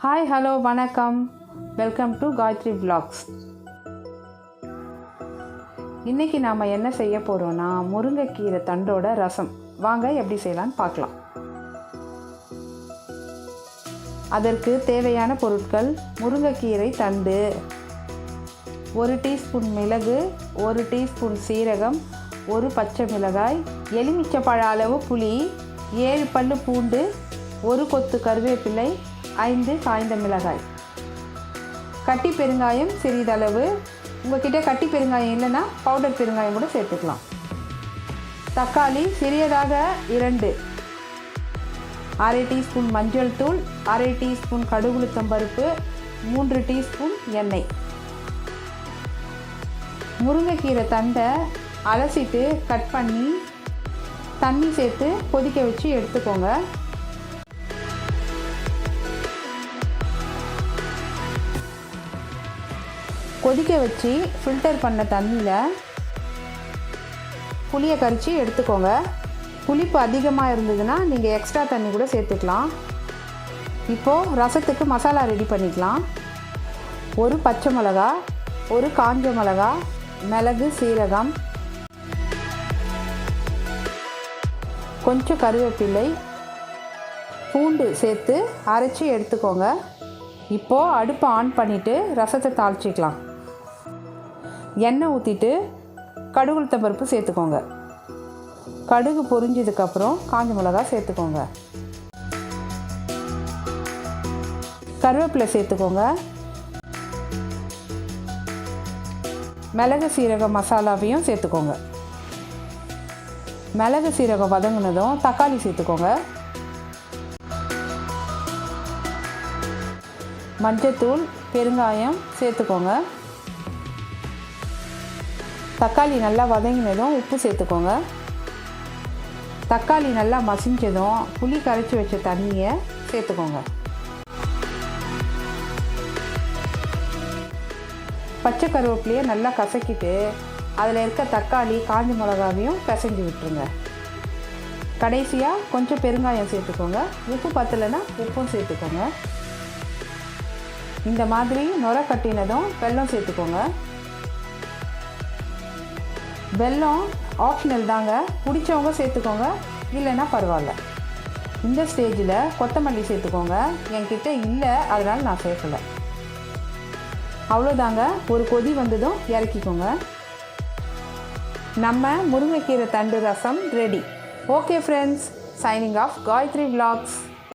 Hi hello வணக்கம், welcome to Gaya3 vlogs. இன்றைக்கி நாம் என்ன செய்ய போகிறோன்னா முருங்கைக்கீரை தண்டோட ரசம். வாங்க எப்படி செய்யலான்னு பார்க்கலாம். அதற்கு தேவையான பொருட்கள்: முருங்கைக்கீரை தண்டு, 1 டீஸ்பூன் மிளகு, 1 டீஸ்பூன் சீரகம், 1 பச்சை மிளகாய், எலுமிச்சப்பழ அளவு புளி, 7 பல்லு பூண்டு, 1 கொத்து கருவேப்பிலை, 5 காய்ந்த மிளகாய், கட்டி பெருங்காயம் சிறிதளவு. உங்கள்கிட்ட கட்டி பெருங்காயம் இல்லைன்னா பவுடர் பெருங்காயம் கூட சேர்த்துக்கலாம். தக்காளி சிறியதாக 2, அரை டீஸ்பூன் மஞ்சள் தூள், அரை டீஸ்பூன் கடுகுளுத்தம் பருப்பு, 3 டீஸ்பூன் எண்ணெய். முருங்கைக்கீரை தண்டை அலசிட்டு கட் பண்ணி தண்ணி சேர்த்து கொதிக்க வச்சு எடுத்துக்கோங்க. கொதிக்க வச்சு ஃபில்டர் பண்ண தண்ணியில் புளியை கரைச்சி எடுத்துக்கோங்க. புளிப்பு அதிகமாக இருந்ததுன்னா நீங்கள் எக்ஸ்ட்ரா தண்ணி கூட சேர்த்துக்கலாம். இப்போது ரசத்துக்கு மசாலா ரெடி பண்ணிக்கலாம். 1 பச்சை மிளகா, 1 காஞ்ச மிளகா, மிளகு சீரகம், கொஞ்சம் கருவேப்பிலை, பூண்டு சேர்த்து அரைச்சி எடுத்துக்கோங்க. இப்போது அடுப்பை ஆன் பண்ணிவிட்டு ரசத்தை தாளிச்சிக்கலாம். எண்ணெய் ஊற்றிட்டு கடுகுளுத்தம் பருப்பு சேர்த்துக்கோங்க. கடுகு பொரிஞ்சதுக்கப்புறம் காஞ்ச மிளகா சேர்த்துக்கோங்க. கருவேப்பிலை சேர்த்துக்கோங்க. மிளகு சீரக மசாலாவையும் சேர்த்துக்கோங்க. மிளகு சீரகம் வதங்கினதும் தக்காளி சேர்த்துக்கோங்க. மஞ்சத்தூள், பெருங்காயம் சேர்த்துக்கோங்க. தக்காளி நல்லா வதங்கினதும் உப்பு சேர்த்துக்கோங்க. தக்காளி நல்லா மசிஞ்சதும் புளி கரைச்சி வச்ச தண்ணியை சேர்த்துக்கோங்க. பச்சை கருவேப்பிலையை நல்லா கசக்கிட்டு அதில் இருக்க தக்காளி காஞ்ச மிளகாவையும் பிசைஞ்சு விட்டுருங்க. கடைசியாக கொஞ்சம் பெருங்காயம் சேர்த்துக்கோங்க. உப்பு பத்தலைன்னா உப்பும் சேர்த்துக்கோங்க. இந்த மாதிரி நுரை கட்டினதும் வெல்லம் சேர்த்துக்கோங்க. வெல்லம் ஆப்ஷனல் தாங்க, பிடிச்சவங்க சேர்த்துக்கோங்க, இல்லைன்னா பரவாயில்ல. இந்த ஸ்டேஜில் கொத்தமல்லி சேர்த்துக்கோங்க. என்கிட்ட இல்லை, அதனால் நான் சேர்க்கலை. அவ்வளோதாங்க, ஒரு கொதி வந்ததும் இறக்கிக்கோங்க. நம்ம முருங்கைக்கீரை தண்டு ரசம் ரெடி. Okay friends, signing off Gaya3 vlogs.